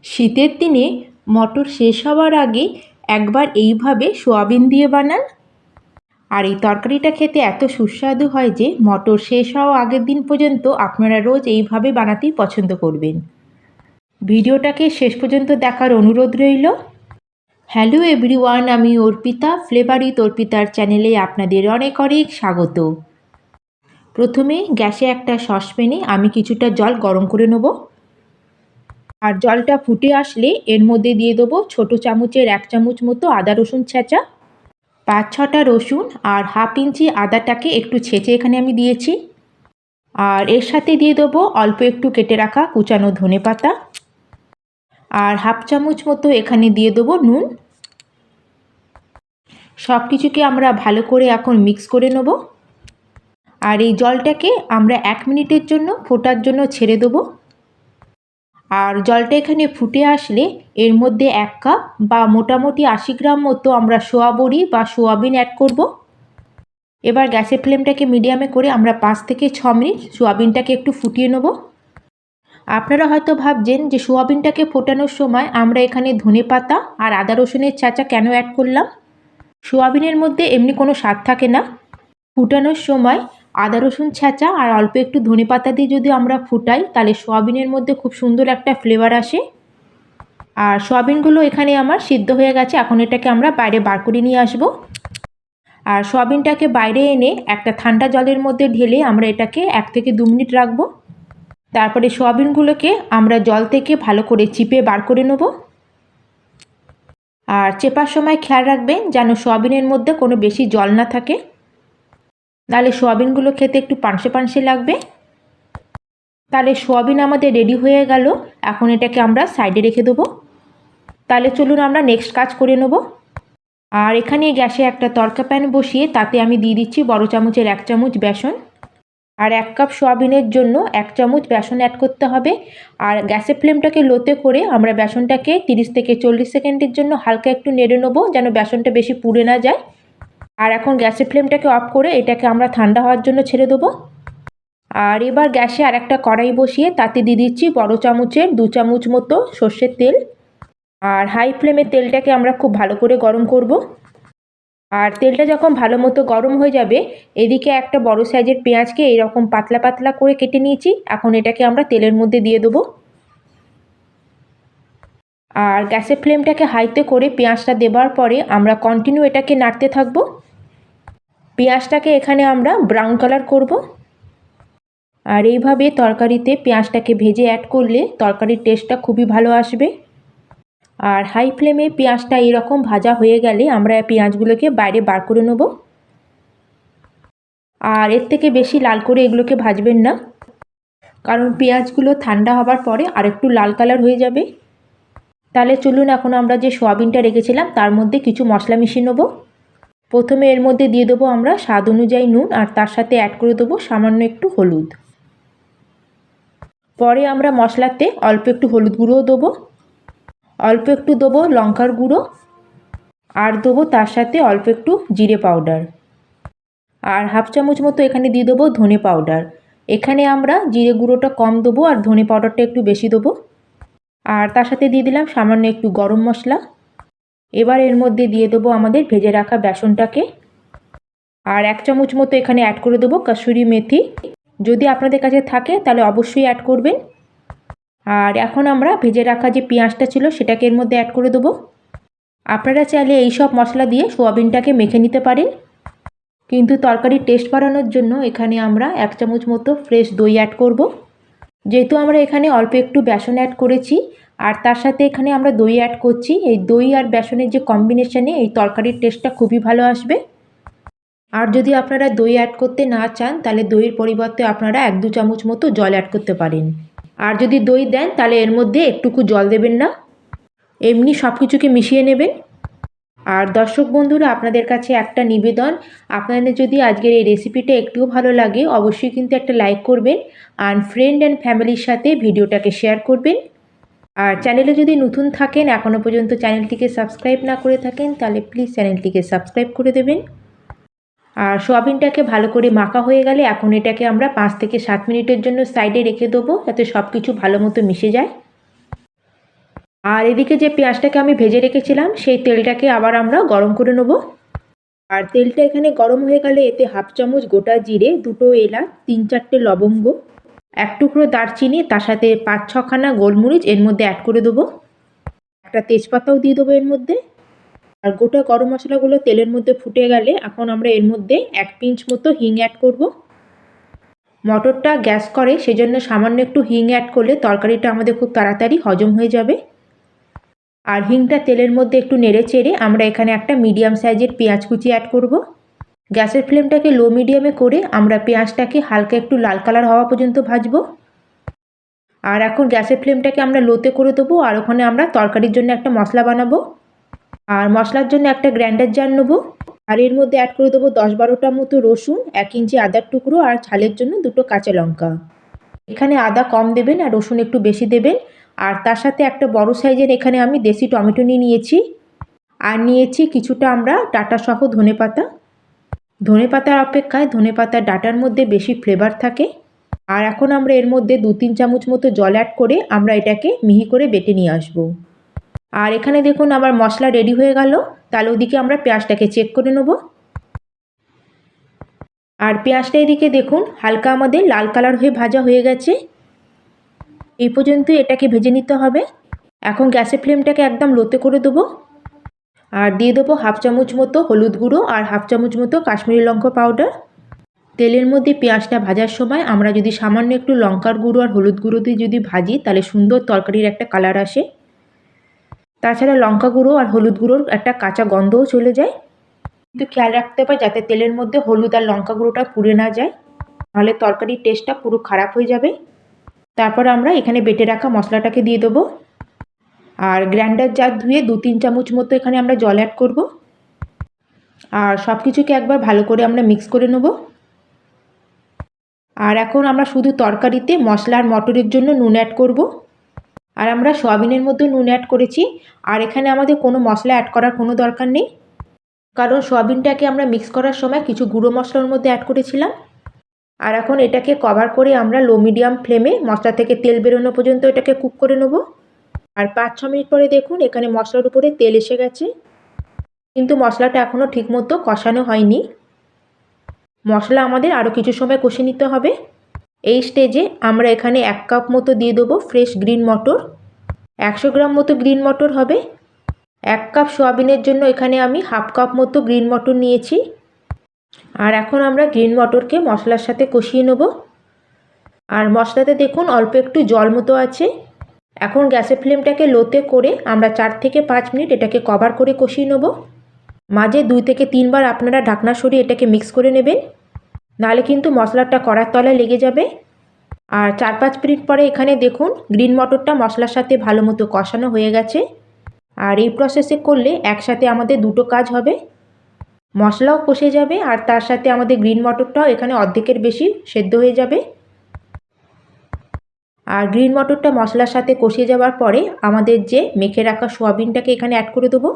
শীতের দিনে মটর শেষ হওয়ার আগে একবার এইভাবে সোয়াবিন দিয়ে বানান, আর এই তরকারিটা খেতে এত সুস্বাদু হয় যে মটর শেষ হওয়া আগের দিন পর্যন্ত আপনারা রোজ এইভাবে বানাতেই পছন্দ করবেন। ভিডিওটাকে শেষ পর্যন্ত দেখার অনুরোধ রইল। হ্যালো এভরিওয়ান, আমি অর্পিতা, ফ্লেভার উইথ অর্পিতার চ্যানেলে আপনাদের অনেক অনেক স্বাগত। প্রথমে গ্যাসে একটা সসপ্যানে আমি কিছুটা জল গরম করে নেব, আর জলটা ফুটে আসলে এর মধ্যে দিয়ে দেবো ছোটো চামচের 1 চামচ মতো আদা রসুন ছেঁচা, 5-6টা রসুন আর হাফ ইঞ্চি আদাটাকে একটু ছেঁচে এখানে আমি দিয়েছি। আর এর সাথে দিয়ে দেবো অল্প একটু কেটে রাখা কুচানো ধনেপাতা, আর হাফ চামচ মতো এখানে দিয়ে দেবো নুন। সব কিছুকে আমরা ভালো করে এখন মিক্স করে নেব, আর এই জলটাকে আমরা 1 মিনিটের জন্য ফোটার জন্য ছেড়ে দেবো। আর জলটা এখানে ফুটে আসলে এর মধ্যে 1 কাপ বা মোটামুটি 80 গ্রাম মতো আমরা সোয়া বড়ি বা সোয়াবিন অ্যাড করব। এবার গ্যাসের ফ্লেমটাকে মিডিয়ামে করে আমরা 5 থেকে 6 মিনিট সোয়াবিনটাকে একটু ফুটিয়ে নেব। আপনারা হয়তো ভাবছেন যে সোয়াবিনটাকে ফোটানোর সময় আমরা এখানে ধনেপাতা আর আদা রসুনের ছেঁচা কেন অ্যাড করলাম। সোয়াবিনের মধ্যে এমনি কোনো স্বাদ থাকে না। ফুটানোর সময় আদা রসুন ছেঁচা আর অল্প একটু ধনেপাতা দিয়ে যদি আমরা ফুটাই তাহলে সোয়াবিনের মধ্যে খুব সুন্দর একটা ফ্লেভার আসে। আর সোয়াবিনগুলো এখানে আমার সিদ্ধ হয়ে গেছে, এখন এটাকে আমরা বাইরে বার করে নিয়ে আসব। আর সোয়াবিনটাকে বাইরে এনে একটা ঠান্ডা জলের মধ্যে ঢেলে আমরা এটাকে 1 থেকে 2 মিনিট রাখবো। তারপরে সোয়াবিনগুলোকে আমরা জল থেকে ভালো করে চিপে বার করে নেব। আর চেপার সময় খেয়াল রাখবেন যেন সোয়াবিনের মধ্যে কোনো বেশি জল না থাকে, তাহলে সোয়াবিনগুলো খেতে একটু পানসে পানসে লাগবে। তাহলে সোয়াবিন আমাদের রেডি হয়ে গেল, এখন এটাকে আমরা সাইডে রেখে দেবো। তাহলে চলুন আমরা নেক্সট কাজ করে নেব। আর এখানে গ্যাসে একটা তড়কা প্যান বসিয়ে তাতে আমি দিয়ে দিচ্ছি বড় চামচের 1 চামচ বেসন। আর 1 কাপ সোয়াবিনের জন্য 1 চামচ বেসন অ্যাড করতে হবে। আর গ্যাসের ফ্লেমটাকে লোতে করে আমরা বেসনটাকে 30 থেকে 40 সেকেন্ডের জন্য হালকা একটু নেড়ে নেবো, যেন বেসনটা বেশি পুড়ে না যায়। আর এখন গ্যাসের ফ্লেমটাকে অফ করে এটাকে আমরা ঠান্ডা হওয়ার জন্য ছেড়ে দেবো। আর এবার গ্যাসে আর একটা কড়াই বসিয়ে তাতে দিয়ে দিচ্ছি বড় চামচের 2 চামচ মতো সর্ষের তেল। আর হাই ফ্লেমে তেলটাকে আমরা খুব ভালো করে গরম করব। আর তেলটা যখন ভালো মতো গরম হয়ে যাবে, এদিকে একটা বড় সাইজের পেঁয়াজকে এইরকম পাতলা পাতলা করে কেটে নিয়েছি, এখন এটাকে আমরা তেলের মধ্যে দিয়ে দেবো। আর গ্যাসের ফ্লেমটাকে হাইতে করে পেঁয়াজটা দেওয়ার পরে আমরা কন্টিনিউ এটাকে নাড়তে থাকবো। পেঁয়াজটাকে এখানে আমরা ব্রাউন কালার করব। আর এইভাবে তরকারিতে পেঁয়াজটাকে ভেজে অ্যাড করলে তরকারির টেস্টটা খুবই ভালো আসবে। আর হাই ফ্লেমে পেঁয়াজটা এরকম ভাজা হয়ে গেলে আমরা পেঁয়াজগুলোকে বাইরে বার করে নেব। আর এর থেকে বেশি লাল করে এগুলোকে ভাজবেন না, কারণ পেঁয়াজগুলো ঠান্ডা হবার পরে আরেকটু লাল কালার হয়ে যাবে। তাহলে চলুন এখন আমরা যে সোয়াবিনটা রেখেছিলাম তার মধ্যে কিছু মশলা মিশিয়ে নেব। প্রথমে এর মধ্যে দিয়ে দেবো আমরা স্বাদ অনুযায়ী নুন, আর তার সাথে অ্যাড করে দেবো সামান্য একটু হলুদ। পরে আমরা মশলাতে অল্প একটু হলুদ গুঁড়োও দেবো, অল্প একটু দেবো লঙ্কার গুঁড়ো, আর দেবো তার সাথে অল্প একটু জিরে পাউডার, আর হাফ চামচ মতো এখানে দিয়ে দেবো ধনে পাউডার। এখানে আমরা জিরে গুঁড়োটা কম দেবো আর ধনে পাউডারটা একটু বেশি দেবো। আর তার সাথে দিয়ে দিলাম সামান্য একটু গরম মশলা। এবার এর মধ্যে দিয়ে দেবো আমাদের ভেজে রাখা বেসনটাকে, আর 1 চামচ মতো এখানে অ্যাড করে দেবো কসুরি মেথি। যদি আপনাদের কাছে থাকে তাহলে অবশ্যই অ্যাড করবেন। আর এখন আমরা ভেজে রাখা যে পেঁয়াজটা ছিল সেটাকে এর মধ্যে অ্যাড করে দেবো। আপনারা চাইলে এই সব মশলা দিয়ে সোয়াবিনটাকে মেখে নিতে পারেন, কিন্তু তরকারির টেস্ট বাড়ানোর জন্য এখানে আমরা 1 চামচ মতো ফ্রেশ দই অ্যাড করব। যেহেতু আমরা এখানে অল্প একটু বেসন অ্যাড করেছি আর তার সাথে এখানে আমরা দই অ্যাড করছি, এই দই আর বেসনের যে কম্বিনেশনে এই তরকারির টেস্টটা খুবই ভালো আসবে। আর যদি আপনারা দই অ্যাড করতে না চান তাহলে দইয়ের পরিবর্তে আপনারা 1-2 চামচ মতো জল অ্যাড করতে পারেন। আর যদি দই দেন তাহলে এর মধ্যে একটুকু জল দেবেন না, এমনি সব কিছুকে মিশিয়ে নেবেন। আর দর্শক বন্ধুরা, আপনাদের কাছে একটা নিবেদন, আপনাদের যদি আজকের এই রেসিপিটা একটুও ভালো লাগে অবশ্যই কিন্তু একটা লাইক করবেন, আর ফ্রেন্ড অ্যান্ড ফ্যামিলির সাথে ভিডিওটাকে শেয়ার করবেন। আর চ্যানেলে যদি নতুন থাকেন, এখনও পর্যন্ত চ্যানেলটিকে সাবস্ক্রাইব না করে থাকেন, তাহলে প্লিজ চ্যানেলটিকে সাবস্ক্রাইব করে দেবেন। আর সোয়াবিনটাকে ভালো করে মাখা হয়ে গেলে এখন এটাকে আমরা 5 থেকে 7 মিনিটের জন্য সাইডে রেখে দেবো, যাতে সব কিছু ভালো মতো মিশে যায়। আর এদিকে যে পেঁয়াজটাকে আমি ভেজে রেখেছিলাম সেই তেলটাকে আবার আমরা গরম করে নেব। আর তেলটা এখানে গরম হয়ে গেলে এতে হাফ চামচ গোটা জিরে, 2টো এলাচ, 3-4টে লবঙ্গ, 1 টুকরো দারচিনি, তার সাথে 5-6খানা গোলমরিচ এর মধ্যে অ্যাড করে দেবো। একটা তেজপাতাও দিয়ে দেবো এর মধ্যে। আর গোটা গরম মশলাগুলো তেলের মধ্যে ফুটে গেলে এখন আমরা এর মধ্যে 1 পিঞ্চ মতো হিং অ্যাড করব। মটরটা গ্যাস করে সেজন্য সামান্য একটু হিং অ্যাড করলে তরকারিটা আমাদের খুব তাড়াতাড়ি হজম হয়ে যাবে। আর হিংটা তেলের মধ্যে একটু নেড়ে চেড়ে আমরা এখানে একটা মিডিয়াম সাইজের পেঁয়াজ কুচি অ্যাড করব। গ্যাসের ফ্লেমটাকে লো মিডিয়ামে করে আমরা পেঁয়াজটাকে হালকা একটু লাল কালার হওয়া পর্যন্ত ভাজবো। আর এখন গ্যাসের ফ্লেমটাকে আমরা লোতে করে দেবো। আর ওখানে আমরা তরকারির জন্য একটা মশলা বানাবো। আর মশলার জন্য একটা গ্রাইন্ডার জার নেবো। আর এর মধ্যে অ্যাড করে দেবো 10-12টা মতো রসুন, 1 ইঞ্চি আদার টুকরো আর ঝালের জন্য 2টো কাঁচা লঙ্কা। এখানে আদা কম দেবেন আর রসুন একটু বেশি দেবেন। আর তার সাথে একটা বড় সাইজের এখানে আমি দেশি টমেটো নিয়েছি। আর নিয়েছি কিছুটা আমরা ডাঁটাসহ ধনেপাতা। ধনেপাতার অপেক্ষায় ধনেপাতার ডাঁটার মধ্যে বেশি ফ্লেভার থাকে। আর এখন আমরা এর মধ্যে 2-3 চামচ মতো জল অ্যাড করে আমরা এটাকে মিহি করে বেটে নিয়ে আসবো। আর এখানে দেখুন আমার মশলা রেডি হয়ে গেল। তাহলে ওদিকে আমরা পেঁয়াজটাকে চেক করে নেব। আর পেঁয়াজটা এদিকে দেখুন হালকা আমাদের লাল কালার হয়ে ভাজা হয়ে গেছে। এই পর্যন্ত এটাকে ভেজে নিতে হবে। এখন গ্যাসের ফ্লেমটাকে একদম লোতে করে দেবো। আর দিয়ে দেবো হাফ চামচ মতো হলুদ গুঁড়ো আর হাফ চামচ মতো কাশ্মীরি লঙ্কা পাউডার। তেলের মধ্যে পেঁয়াজটা ভাজার সময় আমরা যদি সামান্য একটু লঙ্কার গুঁড়ো আর হলুদ গুঁড়ো দিয়ে যদি ভাজি তাহলে সুন্দর তরকারির একটা কালার আসে। তাছাড়া লঙ্কা গুঁড়ো আর হলুদ গুঁড়োর একটা কাঁচা গন্ধও চলে যায়। কিন্তু খেয়াল রাখতে হবে যাতে তেলের মধ্যে হলুদ আর লঙ্কা গুঁড়োটা পুড়ে না যায়, নাহলে তরকারির টেস্টটা পুরো খারাপ হয়ে যাবে। তারপর আমরা এখানে বেটে রাখা মশলাটাকে দিয়ে দেবো। আর গ্রাইন্ডার জার ধুয়ে 2-3 চামচ মতো এখানে আমরা জল অ্যাড করব। আর সব কিছুকে একবার ভালো করে আমরা মিক্স করে নেব। আর এখন আমরা শুধু তরকারিতে মশলা আর মটরের জন্য নুন অ্যাড করব। আর আমরা সয়াবিনের মধ্যে নুন অ্যাড করেছি। আর এখানে আমাদের কোনো মশলা অ্যাড করার কোনো দরকার নেই, কারণ সয়াবিনটাকে আমরা মিক্স করার সময় কিছু গুঁড়ো মশলার মধ্যে অ্যাড করেছিলাম। আর এখন এটাকে কভার করে আমরা লো মিডিয়াম ফ্লেমে মশলা থেকে তেল বেরোনো পর্যন্ত এটাকে কুক করে নেব। আর 5-6 মিনিট পরে দেখুন এখানে মশলার উপরে তেল এসে গেছে, কিন্তু মশলাটা এখনও ঠিকমতো কষানো হয়নি। মশলা আমাদের আরও কিছু সময় কষে নিতে হবে। এই স্টেজে আমরা এখানে 1 কাপ মতো দিয়ে দেবো ফ্রেশ গ্রিন মটর। 100 গ্রাম মতো গ্রিন মটর হবে। 1 কাপ সয়াবিনের জন্য এখানে আমি হাফ কাপ মতো গ্রিন মটর নিয়েছি। আর এখন আমরা গ্রিন মটরকে মশলার সাথে কষিয়ে নেব। আর মশলাতে দেখুন অল্প একটু জল মতো আছে। এখন গ্যাসের ফ্লেমটাকে লোতে করে আমরা 4 থেকে 5 মিনিট এটাকে কভার করে কষিয়ে নেব। মাঝে 2 থেকে 3 বার আপনারা ঢাকনা সরিয়ে এটাকে মিক্স করে নেবেন, নাহলে কিন্তু মশলাটা কড়ার তলায় লেগে যাবে। আর 4-5 মিনিট পরে এখানে দেখুন গ্রিন মটরটা মশলার সাথে ভালো মতো কষানো হয়ে গেছে। আর এই প্রসেসে করলে একসাথে আমাদের দুটো কাজ হবে, মশলাও কষে যাবে আর তার সাথে আমাদের গ্রিন মটরটাও এখানে অর্ধেকের বেশি সেদ্ধ হয়ে যাবে। আর গ্রিন মটরটা মশলার সাথে কষে যাওয়ার পরে আমাদের যে মেখে রাখা সয়াবিনটাকে এখানে অ্যাড করে দেবো।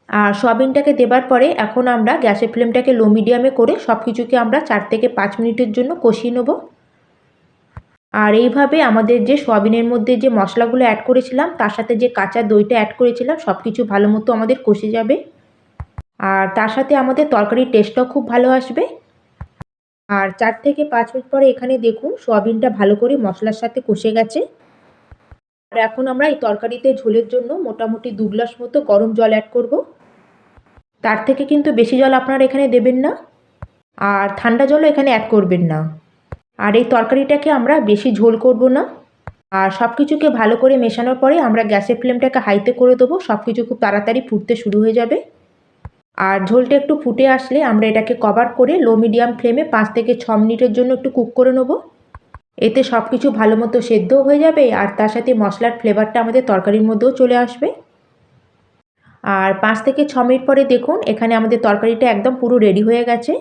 আর সয়াবিনটাকে দেবার পরে এখন আমরা গ্যাসের ফ্লেমটাকে লো মিডিয়ামে করে সব কিছুকে আমরা 4 থেকে 5 মিনিটের জন্য কষিয়ে নেব। আর এইভাবে আমাদের যে সয়াবিনের মধ্যে যে মশলাগুলো অ্যাড করেছিলাম তার সাথে যে কাঁচা দইটা অ্যাড করেছিলাম সব কিছু ভালো মতো আমাদের কষে যাবে। আর তার সাথে আমাদের তরকারির টেস্টটাও খুব ভালো আসবে। আর 4 থেকে 5 মিনিট পরে এখানে দেখুন সয়াবিনটা ভালো করে মশলার সাথে কষে গেছে। আর এখন আমরা এই তরকারিতে ঝোলের জন্য মোটামুটি 2 গ্লাস মতো গরম জল অ্যাড করব। তার থেকে কিন্তু বেশি জল আপনারা এখানে দেবেন না, আর ঠান্ডা জলও এখানে অ্যাড করবেন না। আর এই তরকারিটাকে আমরা বেশি ঝোল করব না। আর সব কিছুকে ভালো করে মেশানোর পরে আমরা গ্যাসের ফ্লেমটাকে হাইতে করে দেবো। সব কিছু খুব তাড়াতাড়ি ফুটতে শুরু হয়ে যাবে। আর ঝোলটা একটু ফুটে আসলে আমরা এটাকে কভার করে লো মিডিয়াম ফ্লেমে 5 থেকে 6 মিনিটের জন্য একটু কুক করে নেব। এতে সব কিছু ভালো মতো সেদ্ধও হয়ে যাবে আর তার সাথে মশলার ফ্লেভারটা আমাদের তরকারির মধ্যেও চলে আসবে। আর 5 থেকে 6 মিনিট পরে দেখুন এখানে আমাদের তরকারিটা একদম পুরো রেডি হয়ে গেছে।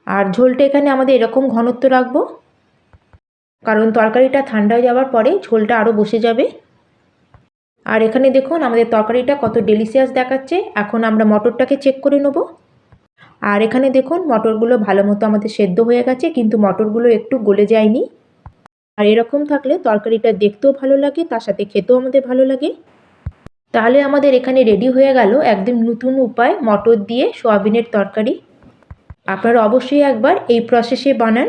আর ঝোলটা এখানে আমাদের এরকম ঘনত্ব রাখবো, কারণ তরকারিটা ঠান্ডা হয়ে যাওয়ার পরে ঝোলটা আরও বসে যাবে। আর এখানে দেখুন আমাদের তরকারিটা কত ডেলিশিয়াস দেখাচ্ছে। এখন আমরা মটরটাকে চেক করে নেব। আর এখানে দেখুন মটরগুলো ভালো মতো আমাদের সেদ্ধ হয়ে গেছে, কিন্তু মটরগুলো একটু গলে যায়নি। আর এরকম থাকলে তরকারিটা দেখতেও ভালো লাগে, তার সাথে খেতেও আমাদের ভালো লাগে। তাহলে আমাদের এখানে রেডি হয়ে গেল একদম নতুন উপায় মটর দিয়ে সোয়াবিনের তরকারি। আপনারা অবশ্যই একবার এই প্রসেসে বানান।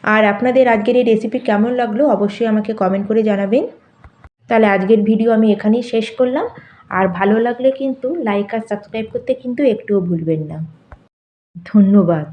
আর আপনাদের আজকের এই রেসিপি কেমন লাগলো অবশ্যই আমাকে কমেন্ট করে জানাবেন। তাহলে আজকের ভিডিও আমি এখানেই শেষ করলাম। আর ভালো লাগলে কিন্তু লাইক আর সাবস্ক্রাইব করতে কিন্তু একটুও ভুলবেন না। ধন্যবাদ।